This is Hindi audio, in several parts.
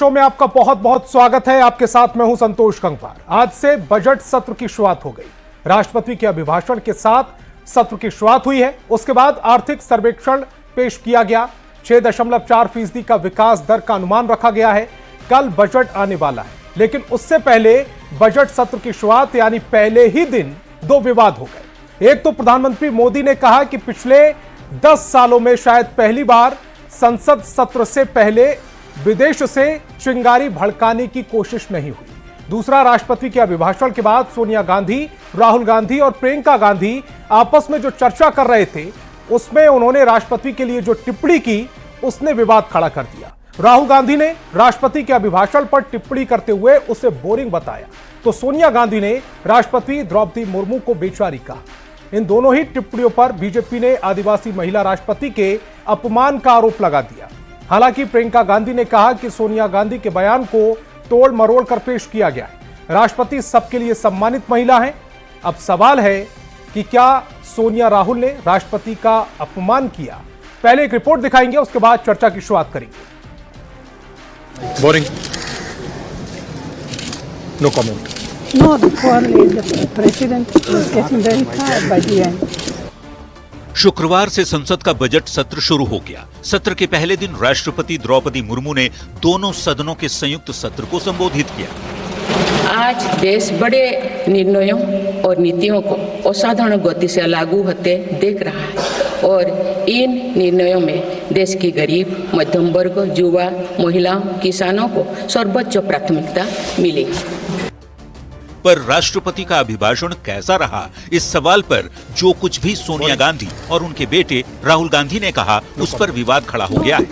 शो में आपका बहुत बहुत स्वागत है। आपके साथ मैं हूं संतोष कंकवार। आज से बजट सत्र की शुरुआत हो गई। राष्ट्रपति के अभिभाषण के साथ सत्र की शुरुआत हुई है। उसके बाद आर्थिक सर्वेक्षण पेश किया गया। 6.4% का विकास दर का अनुमान रखा गया है। कल बजट आने वाला है, लेकिन उससे पहले बजट सत्र की शुरुआत यानी पहले ही दिन दो विवाद हो गए। एक तो प्रधानमंत्री मोदी ने कहा कि पिछले 10 सालों में शायद पहली बार संसद सत्र से पहले विदेश से चिंगारी भड़काने की कोशिश नहीं हुई। दूसरा, राष्ट्रपति के अभिभाषण के बाद सोनिया गांधी, राहुल गांधी और प्रियंका गांधी आपस में जो चर्चा कर रहे थे, उसमें उन्होंने राष्ट्रपति के लिए जो टिप्पणी की, उसने विवाद खड़ा कर दिया। राहुल गांधी ने राष्ट्रपति के अभिभाषण पर टिप्पणी करते हुए उसे बोरिंग बताया, तो सोनिया गांधी ने राष्ट्रपति द्रौपदी मुर्मू को बेचारी कहा। इन दोनों ही टिप्पणियों पर बीजेपी ने आदिवासी महिला राष्ट्रपति के अपमान का आरोप लगा दिया। हालांकि प्रियंका गांधी ने कहा कि सोनिया गांधी के बयान को तोड़ मरोड़ कर पेश किया गया है। राष्ट्रपति सबके लिए सम्मानित महिला हैं। अब सवाल है कि क्या सोनिया राहुल ने राष्ट्रपति का अपमान किया? पहले एक रिपोर्ट दिखाएंगे, उसके बाद चर्चा की शुरुआत करेंगे। Boring, no comment. No, the president was getting very tired by the end. शुक्रवार से संसद का बजट सत्र शुरू हो गया। सत्र के पहले दिन राष्ट्रपति द्रौपदी मुर्मू ने दोनों सदनों के संयुक्त सत्र को संबोधित किया। आज देश बड़े निर्णयों और नीतियों को असाधारण गति से लागू होते देख रहा है और इन निर्णयों में देश की गरीब, मध्यम वर्ग, युवा, महिलाओं, किसानों को सर्वोच्च प्राथमिकता मिली। पर राष्ट्रपति का अभिभाषण कैसा रहा, इस सवाल पर जो कुछ भी सोनिया गांधी और उनके बेटे राहुल गांधी ने कहा, उस पर विवाद खड़ा हो गया है।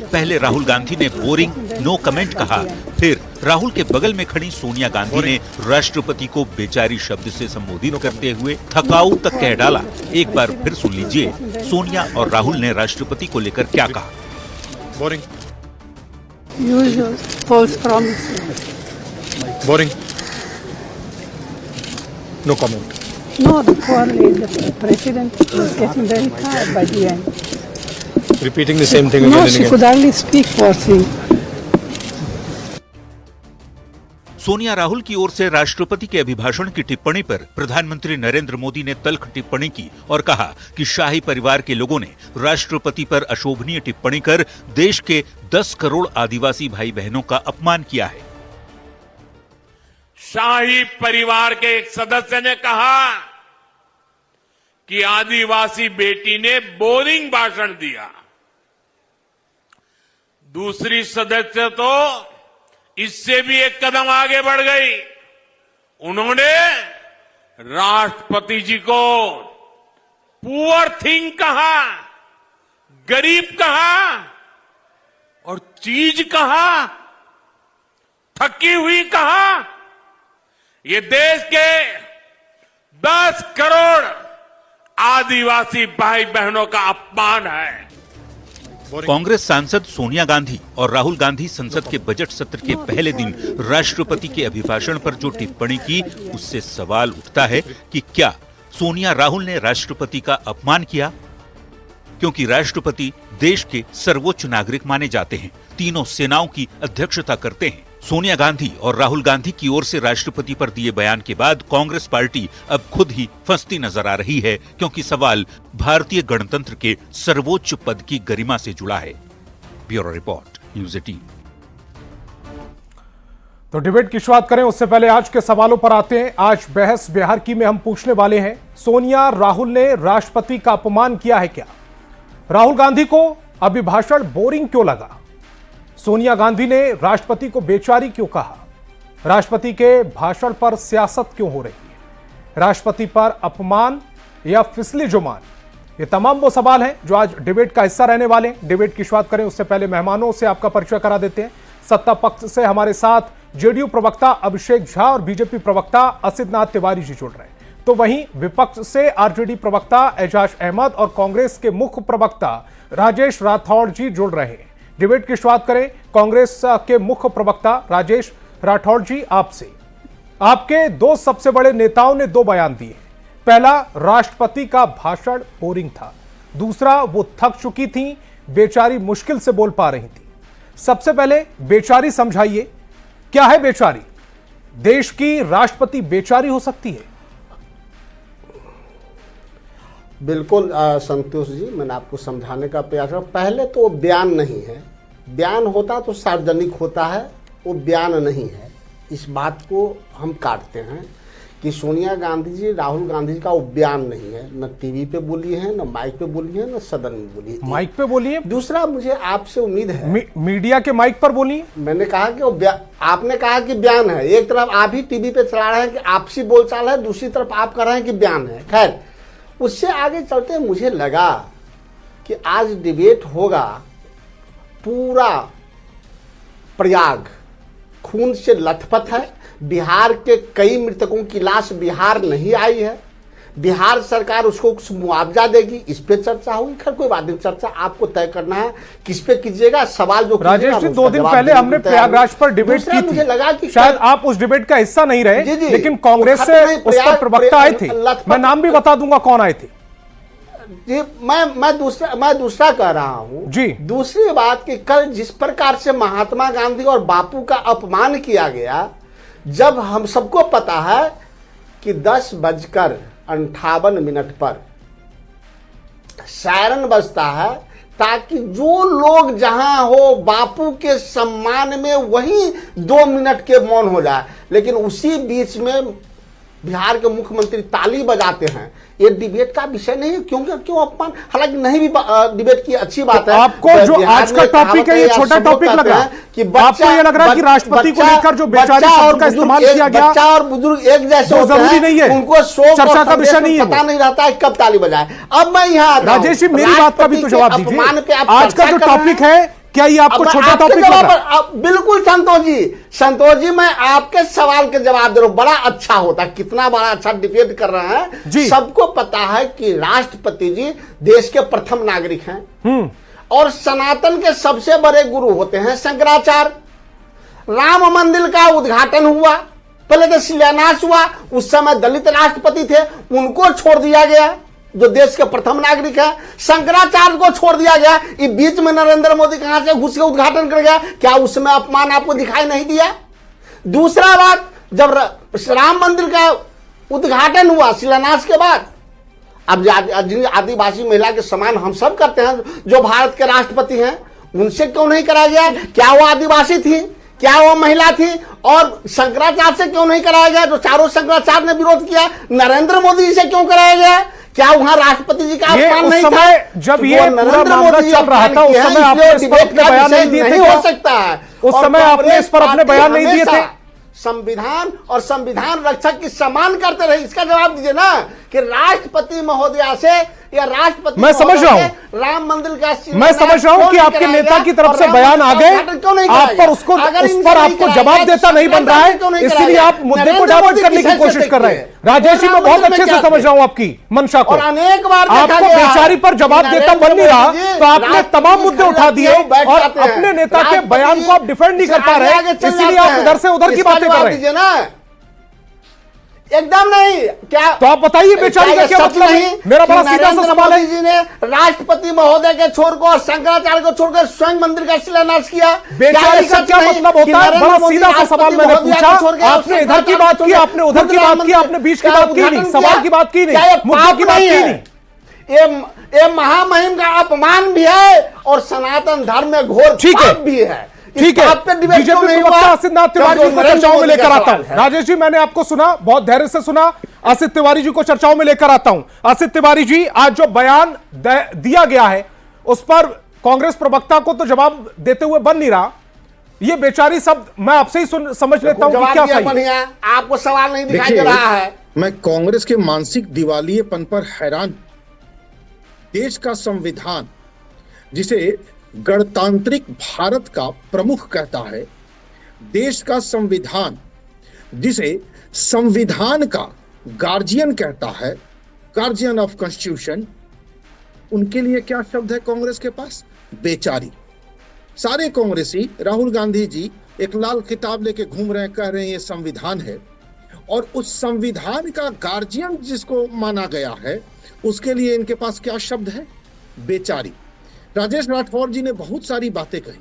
पहले राहुल गांधी ने बोरिंग, नो कमेंट कहा, फिर राहुल के बगल में खड़ी सोनिया गांधी ने राष्ट्रपति को बेचारी शब्द से संबोधित करते हुए थकाऊ तक कह डाला। एक बार फिर सुन लीजिए सोनिया और राहुल ने राष्ट्रपति को लेकर क्या कहा। Boring, Usual false promises. Boring, no comment. No, the president was getting very tired by the end. Repeating the same thing No, again and she again. could hardly speak, poor thing. Sonia Rahul की ओर से राष्ट्रपति के अभिभाषण की टिप्पणी पर प्रधानमंत्री नरेंद्र मोदी ने तल्ख टिप्पणी की और कहा कि शाही परिवार के लोगों ने राष्ट्रपति पर अशोभनीय टिप्पणी कर देश के 10 करोड़ आदिवासी भाई बहनों का अपमान किया है। शाही परिवार के एक सदस्य ने कहा कि आदिवासी बेटी ने बोरिंग भाषण दिया। दूसरी सदस्य तो इससे भी एक कदम आगे बढ़ गई। उन्होंने राष्ट्रपति जी को पुअर थिंग कहा, गरीब कहा और चीज कहा, थकी हुई कहा। ये देश के 10 करोड़ आदिवासी भाई बहनों का अपमान है। कांग्रेस सांसद सोनिया गांधी और राहुल गांधी संसद के बजट सत्र के पहले दिन राष्ट्रपति के अभिभाषण पर जो टिप्पणी की, उससे सवाल उठता है कि क्या सोनिया राहुल ने राष्ट्रपति का अपमान किया? क्योंकि राष्ट्रपति देश के सर्वोच्च नागरिक माने जाते हैं, तीनों सेनाओं की अध्यक्षता करते हैं। सोनिया गांधी और राहुल गांधी की ओर से राष्ट्रपति पर दिए बयान के बाद कांग्रेस पार्टी अब खुद ही फंसती नजर आ रही है, क्योंकि सवाल भारतीय गणतंत्र के सर्वोच्च पद की गरिमा से जुड़ा है। Bureau report, news 18। तो डिबेट की शुरुआत करें उससे पहले आज के सवालों पर आते हैं। आज बहस बिहार की में हम पूछने वाले हैं, सोनिया राहुल ने राष्ट्रपति का अपमान किया है क्या? राहुल गांधी को अभिभाषण बोरिंग क्यों लगा? सोनिया गांधी ने राष्ट्रपति को बेचारी क्यों कहा? राष्ट्रपति के भाषण पर सियासत क्यों हो रही है? राष्ट्रपति पर अपमान या फिसली जुबान? ये तमाम वो सवाल हैं जो आज डिबेट का हिस्सा रहने वाले हैं। डिबेट की शुरुआत करें उससे पहले मेहमानों से आपका परिचय करा देते हैं। सत्ता पक्ष से हमारे साथ जेडीयू प्रवक्ता अभिषेक झा और बीजेपी प्रवक्ता असितनाथ तिवारी जी जुड़ रहे हैं, तो वहीं विपक्ष से आरजेडी प्रवक्ता एजाज अहमद और कांग्रेस के मुख्य प्रवक्ता राजेश राठौड़ जी जुड़ रहे हैं। डिबेट की शुरुआत करें कांग्रेस के मुख्य प्रवक्ता राजेश राठौड़ जी आपसे। आपके दो सबसे बड़े नेताओं ने दो बयान दिए। पहला, राष्ट्रपति का भाषण बोरिंग था। दूसरा, वो थक चुकी थी, बेचारी मुश्किल से बोल पा रही थी। सबसे पहले बेचारी समझाइए, क्या है बेचारी? देश की राष्ट्रपति बेचारी हो सकती है? बिल्कुल संतोष जी, मैंने आपको समझाने का प्रयास किया। पहले तो वो बयान नहीं है, बयान होता तो सार्वजनिक होता है, वो बयान नहीं है। इस बात को हम काटते हैं कि सोनिया गांधी जी, राहुल गांधी जी का वो बयान नहीं है। न टीवी पे बोली है, न माइक पे बोली है, न सदन में बोली है। माइक पे बोली है? दूसरा, मुझे आपसे उम्मीद है मीडिया के माइक पर बोली है? मैंने कहा कि वो आपने कहा कि बयान है। एक तरफ आप ही टीवी पे चला रहे हैं कि आपसी बोलचाल है, दूसरी तरफ आप कह रहे हैं कि बयान है। खैर, उससे आगे चलते मुझे लगा कि आज डिबेट होगा, पूरा प्रयाग खून से लथपथ है। बिहार के कई मृतकों की लाश बिहार नहीं आई है, बिहार सरकार उसको कुछ मुआवजा देगी, इस पे चर्चा होगी। खैर कोई बात नहीं, चर्चा आपको तय करना है, किस पे कीजिएगा। सवाल जो राजेश जी, 2 दिन पहले हमने प्रयागराज पर डिबेट की थी। मुझे लगा कि शायद आप उस डिबेट का हिस्सा नहीं रहे, जी, लेकिन कांग्रेस से उस पर प्रवक्ता आए थे। मैं नाम भी बता दूंगा कौन आए थे जी। मैं दूसरा कह रहा हूं जी। दूसरी बात कि कल जिस प्रकार से महात्मा गांधी और बापू का अपमान किया गया, जब हम सबको पता है कि 10:58 पर सायरन बजता है ताकि जो लोग जहां हो बापू के सम्मान में वहीं 2 मिनट के मौन हो जाए, लेकिन उसी बीच में बिहार के मुख्यमंत्री ताली बजाते हैं। ये डिबेट का विषय नहीं है, क्यों अपमान। हालांकि नहीं भी डिबेट की अच्छी बात है। आपको जो आज का टॉपिक है, ये छोटा टॉपिक लग रहा है कि आपको ये लग रहा है कि राष्ट्रपति को लेकर जो बेचारी शब्द का इस्तेमाल किया गया, बच्चा और बुजुर्ग एक जैसे होते जरूरी नहीं है, उनको शोक चर्चा का विषय नहीं है, पता नहीं रहता है कब ताली बजाए। अब मैं यहाँ राजेश जी, मेरी बात का भी तो जवाब दीजिए। आज का जो टॉपिक है, क्या ये आपको छोटा टॉपिक लग रहा है? बिल्कुल संतोष जी, मैं आपके सवाल के जवाब दे रहा हूं। बड़ा अच्छा होता, कितना बड़ा अच्छा डिबेट कर रहे हैं। सबको पता है कि राष्ट्रपति जी देश के प्रथम नागरिक हैं और सनातन के सबसे बड़े गुरु होते हैं शंकराचार्य। राम मंदिर का उद्घाटन हुआ, पहले तो शिलान्यास हुआ, उस समय दलित राष्ट्रपति थे, उनको छोड़ दिया गया जो देश के प्रथम नागरिक है। शंकराचार्य को छोड़ दिया गया। इस बीच में नरेंद्र मोदी कहां से घुस के उद्घाटन कर गया? क्या उसमें अपमान आपको दिखाई नहीं दिया? दूसरा बात, जब राम मंदिर का उद्घाटन हुआ शिलान्यास के बाद, अब आदिवासी महिला के समान हम सब करते हैं, जो भारत के राष्ट्रपति हैं, उनसे क्यों नहीं कराया गया? क्या वो आदिवासी थी? क्या वो महिला थी? और शंकराचार्य से क्यों नहीं कराया गया, जो चारों शंकराचार्य ने विरोध किया? नरेंद्र मोदी जी से क्यों कराया गया? क्या वहां राष्ट्रपति जी का अपमान नहीं था? जब ये पूरा मामला चल रहा था, उस समय आपने इस पर अपने बयान नहीं दिए थे? हो सकता है उस समय आपने इस पर अपने बयान नहीं दिए थे? संविधान और संविधान रक्षक की सम्मान करते रहे। इसका जवाब दीजिए ना कि राष्ट्रपति महोदया से या राष्ट्रपति, मैं समझ रहा हूं, राम मंदिर का मैं समझ रहा हूं कि आपके नेता की तरफ से बयान आ गए, आप पर उस पर आपको जवाब देता नहीं बन रहा है, इसलिए आप मुद्दे को डाइवर्ट करने की कोशिश कर रहे हैं। राजेश जी, मैं बहुत अच्छे से समझ रहा हूं आपकी मंशा को। अनेक बार आपको बेचारी पर जवाब देता बन नहीं रहा, तो आपने तमाम मुद्दे उठा दिए और अपने नेता के बयान को आप डिफेंड नहीं कर पा रहे, इसीलिए आप इधर से उधर की बातें कर रहे हैं ना। एकदम नहीं। क्या तो आप बताइए बेचारी का क्या मतलब है? मेरा बड़ा सीधा सा सवाल है। जी ने राष्ट्रपति महोदय के छोर को और शंकराचार्य को छोड़कर स्वयं मंदिर का शिलान्यास किया। बेचारी का क्या मतलब होता है? बड़ा सीधा सा सवाल मैंने पूछा, आपने इधर की बात की, आपने उधर की बात की, आपने बीच की बात की नहीं, सवाल की बात की नहीं, मुद्दे की बात की नहीं। ये महामहिम का अपमान भी है और सनातन धर्म में घोर पाप भी है। ठीक है, बीजेपी प्रवक्ता आसित नाथ तिवारी जी को चर्चाओं में लेकर आता हूं। राजेश जी, मैंने आपको सुना, बहुत धैर्य से सुना। आसित तिवारी जी को चर्चाओं में लेकर आता हूं। आसित तिवारी जी, आज जो बयान दिया गया है, उस पर कांग्रेस प्रवक्ता को तो जवाब देते हुए बन नहीं रहा। ये बेचारी शब्द मैं आपसे ही समझ लेता हूं कि क्या चाहिए। आपको सवाल नहीं दिखाई दे रहा है। मैं कांग्रेस के मानसिक दिवालियेपन पर हैरान। देश का संविधान, जिसे गणतांत्रिक भारत का प्रमुख कहता है, देश का संविधान जिसे संविधान का गार्जियन कहता है, गार्जियन ऑफ कॉन्स्टिट्यूशन, उनके लिए क्या शब्द है कांग्रेस के पास? बेचारी। सारे कांग्रेसी, राहुल गांधी जी एक लाल किताब लेके घूम रहे हैं, कह रहे हैं ये संविधान है, और उस संविधान का गार्जियन जिसको माना गया है, उसके लिए इनके पास क्या शब्द है? बेचारी। राजेश राठौर जी ने बहुत सारी बातें कही,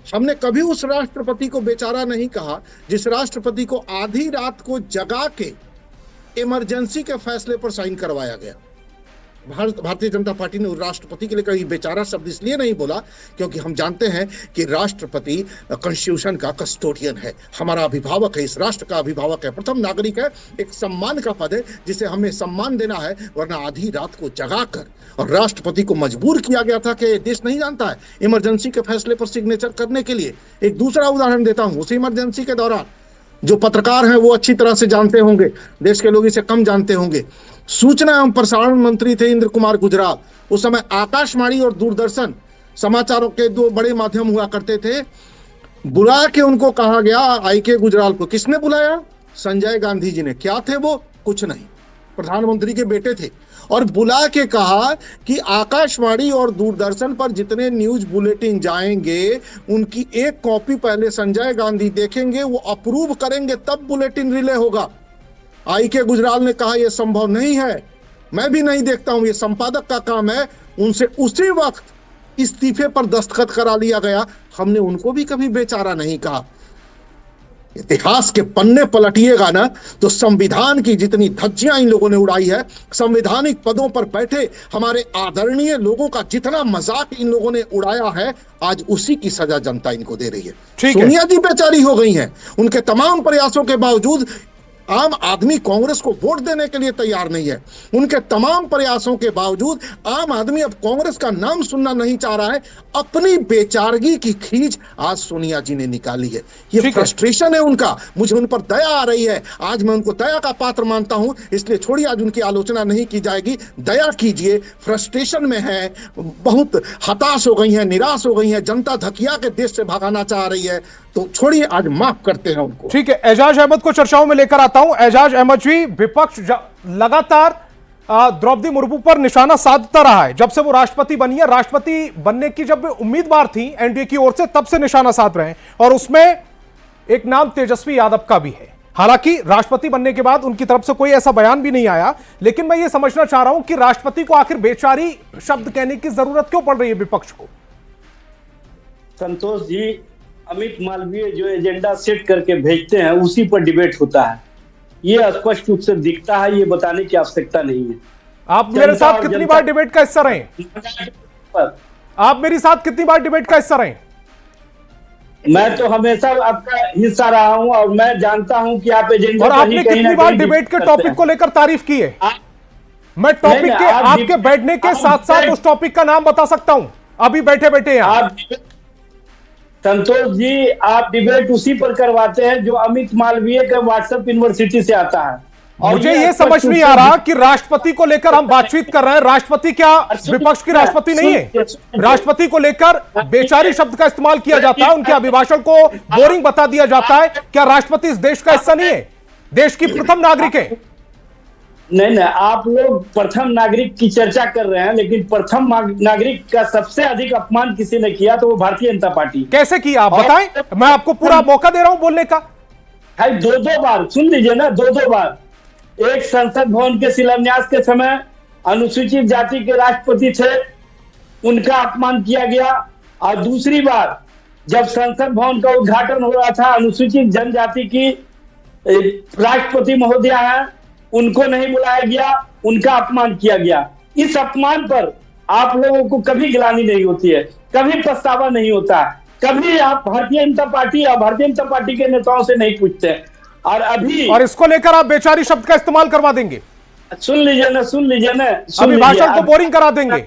हमने कभी उस राष्ट्रपति को बेचारा नहीं कहा जिस राष्ट्रपति को आधी रात को जगा के इमरजेंसी के फैसले पर साइन करवाया गया। भारतीय जनता पार्टी ने उस राष्ट्रपति के लिए कभी बेचारा शब्द इसलिए नहीं बोला क्योंकि हम जानते हैं कि राष्ट्रपति कॉन्स्टिट्यूशन का कस्टोडियन है, हमारा अभिभावक है, इस राष्ट्र का अभिभावक है, प्रथम नागरिक है, एक सम्मान का पद है जिसे हमें सम्मान देना है। वरना आधी रात को जगाकर और राष्ट्रपति को मजबूर किया गया था कि देश नहीं जानता है इमरजेंसी के फैसले पर सिग्नेचर करने के लिए। एक दूसरा उदाहरण देता हूं, उसी इमरजेंसी के दौरान जो पत्रकार हैं वो अच्छी तरह से जानते होंगे, देश के लोग इसे कम जानते होंगे, सूचना एवं प्रसारण मंत्री थे इंद्र कुमार गुजराल। उस समय आकाशवाणी और दूरदर्शन समाचारों के दो बड़े माध्यम हुआ करते थे। बुला के उनको कहा गया, आई के गुजराल को किसने बुलाया? संजय गांधी जी ने। क्या थे वो? कुछ नहीं, प्रधानमंत्री के बेटे थे। और बुला के कहा कि आकाशवाणी और दूरदर्शन पर जितने न्यूज बुलेटिन जाएंगे उनकी एक कॉपी पहले संजय गांधी देखेंगे, वो अप्रूव करेंगे, तब बुलेटिन रिले होगा। आई के गुजराल ने कहा यह संभव नहीं है, मैं भी नहीं देखता हूं, ये संपादक का काम है। उनसे उसी वक्त इस्तीफे पर दस्तखत करा लिया गया। हमने उनको भी कभी बेचारा नहीं कहा। इतिहास के पन्ने पलटिएगा ना तो संविधान की जितनी धज्जियां इन लोगों ने उड़ाई है, संवैधानिक पदों पर बैठे हमारे आदरणीय लोगों का जितना मजाक इन लोगों ने उड़ाया है, आज उसी की सजा जनता इनको दे रही है। सोनिया जी बेचारी हो गई हैं। उनके तमाम प्रयासों के बावजूद आम आदमी कांग्रेस को वोट देने के लिए तैयार नहीं है। उनके तमाम प्रयासों के बावजूद आम आदमी अब कांग्रेस का नाम सुनना नहीं चाह रहा है। अपनी बेचारगी की खींच आज सोनिया जी ने निकाली है। ये फ्रस्ट्रेशन है उनका, मुझे उन पर दया आ रही है। आज मैं उनको दया का पात्र मानता हूं, इसलिए छोड़िए, आज उनकी आलोचना नहीं की जाएगी। दया कीजिए, फ्रस्ट्रेशन में है, बहुत हताश हो गई है, निराश हो गई है, जनता धकिया के देश से भगाना चाह रही है, तो छोड़िए, आज माफ करते हैं उनको। ठीक है, एजाज अहमद को चर्चाओं में लेकर आता हूं। एजाज अहमद जी, विपक्ष लगातार द्रौपदी मुर्मू पर निशाना साधता रहा है जब से वो राष्ट्रपति बनी है। राष्ट्रपति बनने की जब उम्मीदवार थी एनडीए की ओर से, तब से निशाना साध रहे हैं, और उसमें एक नाम तेजस्वी यादव का भी है। हालांकि राष्ट्रपति बनने के बाद उनकी तरफ से कोई ऐसा बयान भी नहीं आया, लेकिन मैं ये समझना चाह रहा हूं कि राष्ट्रपति को आखिर बेचारी शब्द कहने की जरूरत क्यों पड़ रही है विपक्ष को? संतोष जी, अमित मालवीय जो एजेंडा सेट करके भेजते हैं उसी पर डिबेट होता है, ये स्पष्ट रूप से दिखता है, ये बताने की आवश्यकता नहीं है। आप मेरे साथ कितनी बार डिबेट का हिस्सा रहे? आप मेरी साथ कितनी बार डिबेट का हिस्सा रहे? मैं तो हमेशा आपका हिस्सा रहा हूं और मैं जानता हूं कि आप एजेंडा, और आपने कितनी बार डिबेट के टॉपिक को लेकर तारीफ की है? मैं टॉपिक के आपके बैठने के साथ साथ उस टॉपिक का नाम बता सकता हूं अभी बैठे बैठे यहां। संतोष जी, आप डिबेट उसी पर करवाते हैं जो अमित मालवीय का व्हाट्सएप यूनिवर्सिटी से आता है। और मुझे ये समझ नहीं आ रहा कि राष्ट्रपति को लेकर हम बातचीत कर रहे हैं, राष्ट्रपति क्या विपक्ष की राष्ट्रपति नहीं है? राष्ट्रपति को लेकर बेचारी शब्द का इस्तेमाल किया जाता है, उनके अभिभाषण को बोरिंग बता दिया जाता है। क्या राष्ट्रपति इस देश का हिस्सा नहीं है, देश की प्रथम नागरिक है? नहीं, आप लोग प्रथम नागरिक की चर्चा कर रहे हैं, लेकिन प्रथम नागरिक का सबसे अधिक अपमान किसी ने किया तो वो भारतीय जनता पार्टी। कैसे किया आप बताएं? मैं आपको पूरा मौका दे रहा हूं बोलने का। भाई दो बार सुन लीजिए ना, दो बार। एक संसद भवन के शिलान्यास के समय अनुसूचित जाति के राष्ट्रपति थे, उनका अपमान किया गया। और दूसरी बार जब संसद भवन का उद्घाटन हो रहा था, अनुसूचित जनजाति की राष्ट्रपति महोदया है, उनको नहीं बुलाया गया, उनका अपमान किया गया। इस अपमान पर आप लोगों को कभी गिलानी नहीं होती है, कभी पछतावा नहीं होता, कभी आप भारतीय जनता पार्टी और भारतीय जनता पार्टी के नेताओं से नहीं पूछते। और अभी और इसको लेकर आप बेचारी शब्द का इस्तेमाल करवा देंगे? सुन लीजिए ना, अभी भाषण को बोरिंग करा देंगे।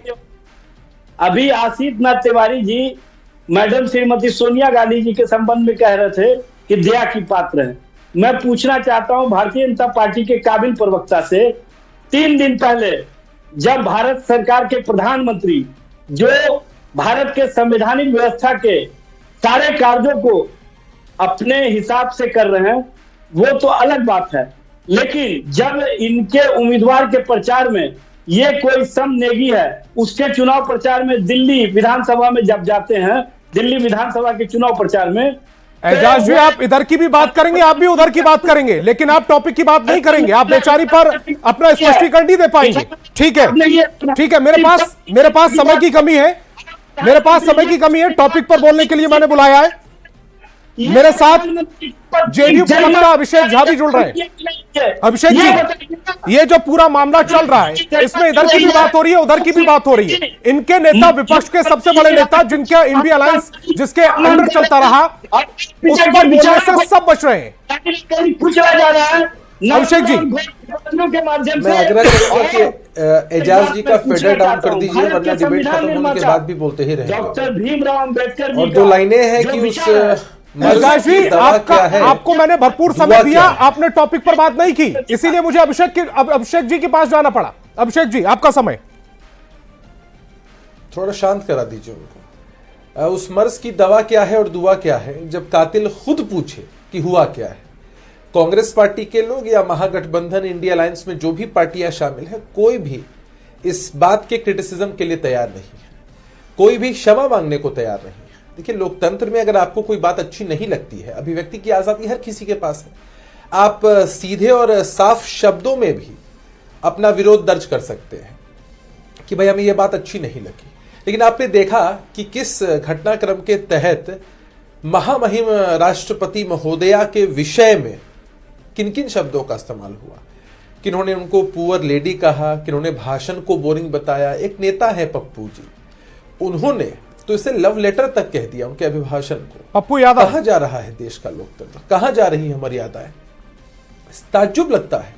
अभी आशीष नाथ तिवारी जी मैडम श्रीमती सोनिया गांधी जी के संबंध में कह रहे थे कि दया की पात्र है। मैं पूछना चाहता हूं भारतीय जनता पार्टी के काबिल प्रवक्ता से, 3 दिन पहले जब भारत सरकार के प्रधानमंत्री जो भारत के संवैधानिक व्यवस्था के सारे कार्यों को अपने हिसाब से कर रहे हैं, वो तो अलग बात है, लेकिन जब इनके उम्मीदवार के प्रचार में ये कोई समनेगी है, उसके चुनाव प्रचार में दिल्ली विधानसभा में जब जाते हैं, दिल्ली विधानसभा के चुनाव प्रचार में, एजाज जी आप इधर की भी बात करेंगे, आप भी उधर की बात करेंगे, लेकिन आप टॉपिक की बात नहीं करेंगे, आप बेचारी पर अपना स्पष्टीकरण नहीं दे पाएंगे। ठीक है, मेरे पास समय की कमी है, मेरे पास समय की कमी है, टॉपिक पर बोलने के लिए मैंने बुलाया है। मेरे साथ जेडीयू प्रवक्ता अभिषेक झा भी जुड़ रहे हैं। अभिषेक जी, ये जो पूरा मामला चल रहा है, इसमें इधर की भी बात हो रही है, उधर की भी बात हो रही है। इनके नेता, विपक्ष के सबसे बड़े नेता, जिनके इंडिया अलायंस जिसके अंडर चलता रहा, उस पर बोलने से सब बच रहे हैं। पूछा जा रहा है अभिषेक जी, के माध्यम मैं आग्रह करूंगा कि एजाज जी का फेडर डाउन कर दीजिए, वरना डिबेट खत्म होने के बाद भी बोलते ही रहेंगे। डॉक्टर भीमराव अंबेडकर और दो लाइनें हैं कि उस एजाज जी, आपको मैंने भरपूर समय दिया, आपने टॉपिक पर बात नहीं की, इसीलिए मुझे अभिषेक जी के पास जाना पड़ा। अभिषेक जी, आपका समय। थोड़ा शांत करा दीजिए उनको। उस मर्ज की दवा क्या है और दुआ क्या है, जब कातिल खुद पूछे कि हुआ क्या है। कांग्रेस पार्टी के लोग या महागठबंधन इंडिया अलायंस में जो भी पार्टियां शामिल हैं, कोई भी इस बात के क्रिटिसिज्म के लिए तैयार नहीं है, कोई भी क्षमा मांगने को तैयार नहीं है। देखिए, लोकतंत्र में अगर आपको कोई बात अच्छी नहीं लगती है, अभिव्यक्ति की आजादी हर किसी के पास है, आप सीधे और साफ शब्दों में भी अपना विरोध दर्ज कर सकते हैं कि भाई हमें यह बात अच्छी नहीं लगी। लेकिन आपने देखा कि किस घटनाक्रम के तहत महामहिम राष्ट्रपति महोदया के विषय में किन किन शब्दों का इस्तेमाल हुआ, किन्होंने उनको पुअर लेडी कहा, किन्होंने भाषण को बोरिंग बताया। एक नेता है पप्पू जी, उन्होंने तो इसे लव लेटर तक कह दिया उनके अभिभाषण को। पप्पू यादव, कहां जा रहा है देश का लोकतंत्र, कहां जा रही है मर्यादाएं। ताज्जुब लगता है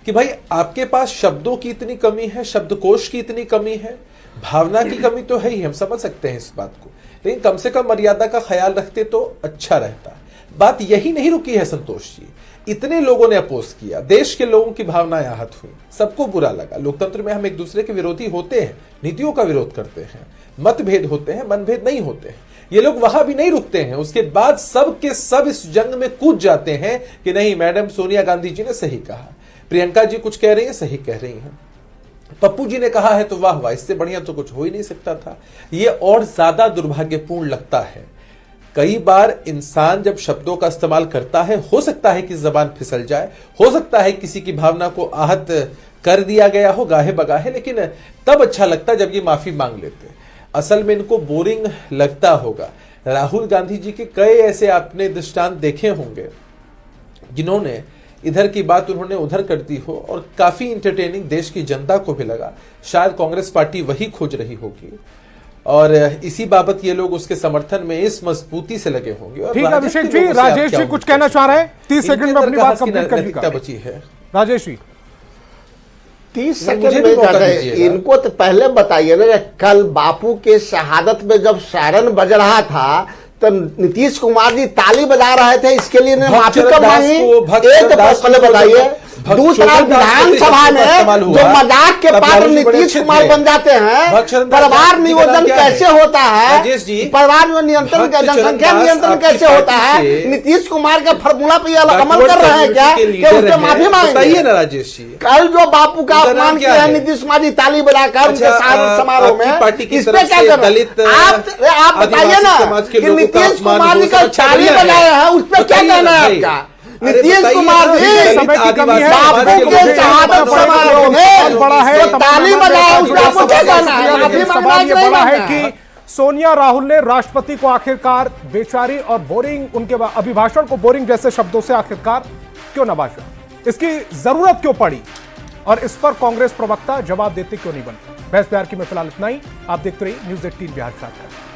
कि भाई आपके पास शब्दों की इतनी कमी है, शब्दकोश की इतनी कमी है, भावना की कमी तो है ही, हम समझ सकते हैं इस बात को, लेकिन कम से कम मर्यादा का ख्याल रखते तो अच्छा रहता। बात यही नहीं रुकी है संतोष जी, इतने लोगों ने अपोज किया, देश के लोगों की भावनाएं आहत हुई, सबको बुरा लगा। लोकतंत्र में हम एक दूसरे के विरोधी होते हैं, नीतियों का विरोध करते हैं, मतभेद होते हैं, मनभेद नहीं होते हैं। ये लोग वहां भी नहीं रुकते हैं, उसके बाद सब के सब इस जंग में कूद जाते हैं कि नहीं, मैडम सोनिया गांधी जी ने सही कहा, प्रियंका जी कुछ कह रही है, सही कह रही हैं, पप्पू जी ने कहा है तो वाह वाह, इससे बढ़िया तो कुछ हो ही नहीं सकता था। ये और ज्यादा दुर्भाग्यपूर्ण लगता है। कई बार इंसान जब शब्दों का इस्तेमाल करता है, हो सकता है कि जबान फिसल जाए, हो सकता है किसी की भावना को आहत कर दिया गया हो गाहे बगाहे, लेकिन तब अच्छा लगता जब ये माफी मांग लेते। असल में इनको बोरिंग लगता होगा। राहुल गांधी जी के कई ऐसे आपने दृष्टांत देखे होंगे जिन्होंने इधर की बात उन्होंने उधर कर दी हो और काफी इंटरटेनिंग देश की जनता को भी लगा। शायद कांग्रेस पार्टी वही खोज रही होगी और इसी बाबत ये लोग उसके समर्थन में इस मजबूती से लगे होंगे। ठीक है अभिषेक जी, राजेश जी कुछ कहना चाह रहे हैं, 30 सेकंड में अपनी बात कंप्लीट करने बची है। राजेश जी 30 सेकंड में इनको तो पहले बताइए ना, कल बापू के शहादत में जब सायरन बज रहा था तो नीतीश कुमार जी ताली बजा रहे थे, इसके लिए माफी कब मांगी, एक तो पहले बताइए। दूसरा, विधानसभा में जो मजाक के पात्र नीतीश कुमार बन जाते हैं, परिवार नियोजन कैसे होता है, परिवार नियंत्रण का, जनसंख्या नियंत्रण कैसे होता है, नीतीश कुमार के फॉर्मूला पे अमल कर रहे हैं क्या, कि उससे माफी मांगे ना राजेश जी। कल जो बापू का अपमान किया है नीतीश कुमार जी ताली बजाकर उनके समारोह में, इस पे क्या कर रहे हैं आप बताइए ना, कि नीतीश कुमार जी का ताली बजाया है, उस पर क्या कहना है आपका। नीतीश कुमार जी बापू के शहादत समारोह में बड़ा है, ताली बजाया, उस पर आपको क्या कहना है। सवाल ये बड़ा है कि सोनिया राहुल ने राष्ट्रपति को आखिरकार बेचारी और बोरिंग, उनके अभिभाषण को बोरिंग जैसे शब्दों से आखिरकार क्यों नवाजा, इसकी जरूरत क्यों पड़ी, और इस पर कांग्रेस प्रवक्ता जवाब देते क्यों नहीं बनते। बहस प्यार की में फिलहाल इतना ही। आप देखते रहिए न्यूज़ 18 बिहार साथ।